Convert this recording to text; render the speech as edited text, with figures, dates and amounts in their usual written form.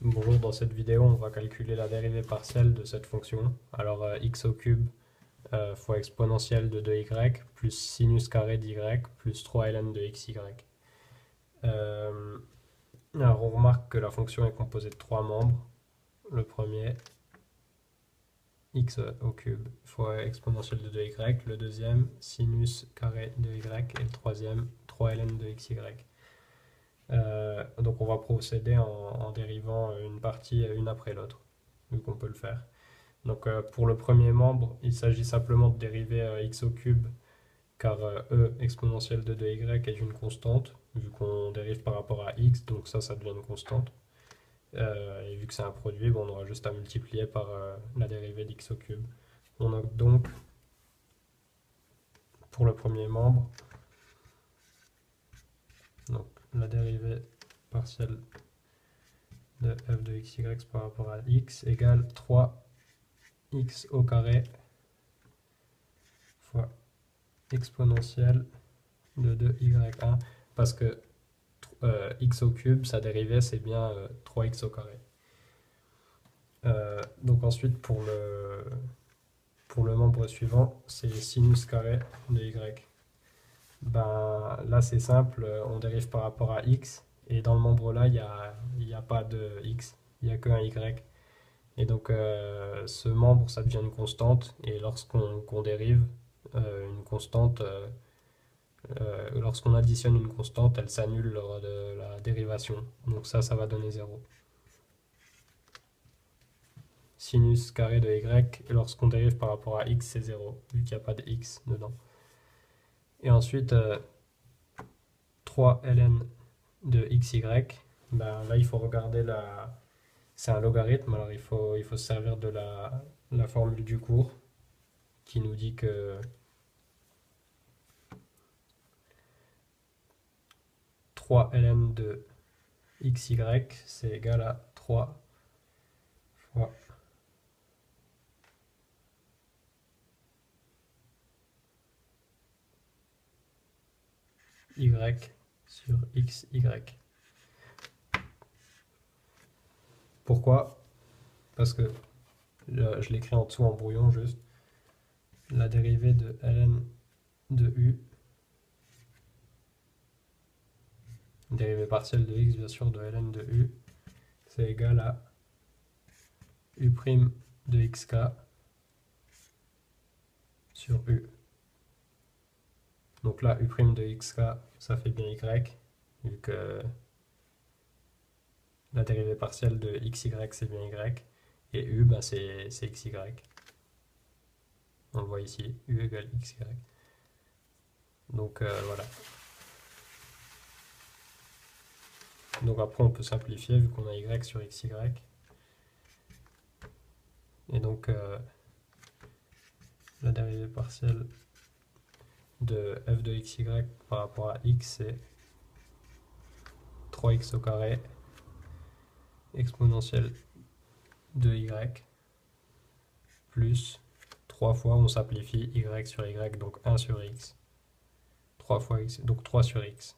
Bonjour, dans cette vidéo, on va calculer la dérivée partielle de cette fonction. Alors, x au cube fois exponentielle de 2y plus sinus carré d'y plus 3 ln de xy. Euh, alors, on remarque que la fonction est composée de trois membres. Le premier, x au cube fois exponentielle de 2y. Le deuxième, sinus carré de y. Et le troisième, 3 ln de xy. Donc on va procéder en dérivant une partie une après l'autre, vu qu'on peut le faire. Donc pour le premier membre, il s'agit simplement de dériver x au cube, car e exponentielle de 2y est une constante, vu qu'on dérive par rapport à x, donc ça devient une constante. Et vu que c'est un produit, bon, on aura juste à multiplier par la dérivée d'x au cube. On a donc, pour le premier membre, donc la dérivée partielle de f de xy par rapport à x égale 3x au carré fois exponentielle de 2y1, parce que x au cube, sa dérivée, c'est bien 3x au carré. Donc ensuite, pour le membre suivant, c'est sinus carré de y. Ben, là, c'est simple, on dérive par rapport à x, et dans le membre là, il n'y a pas de x, il n'y a qu'un y. Et donc, ce membre, ça devient une constante, et lorsqu'on dérive une constante, lorsqu'on additionne une constante, elle s'annule lors de la dérivation. Donc ça va donner 0. Sinus carré de y, lorsqu'on dérive par rapport à x, c'est 0, vu qu'il n'y a pas de x dedans. Et ensuite, 3 ln de xy, ben là, il faut regarder la... C'est un logarithme, alors il faut se servir de la formule du cours, qui nous dit que 3 ln de xy, c'est égal à 3 fois y sur xy. Pourquoi? Parce que je l'écris en dessous en brouillon juste. La dérivée de ln de u, dérivée partielle de x bien sûr de ln de u, c'est égal à u' de xk sur u. Donc là, u' de xk, ça fait bien y, vu que la dérivée partielle de xy, c'est bien y, et u, ben, c'est xy. On le voit ici, u égale xy. Donc voilà. Donc après, on peut simplifier, vu qu'on a y sur xy. Et donc, la dérivée partielle de f de xy par rapport à x, c'est 3x au carré exponentielle de y plus 3 fois, on simplifie y sur y, donc 1 sur x. 3 fois x, donc 3 sur x.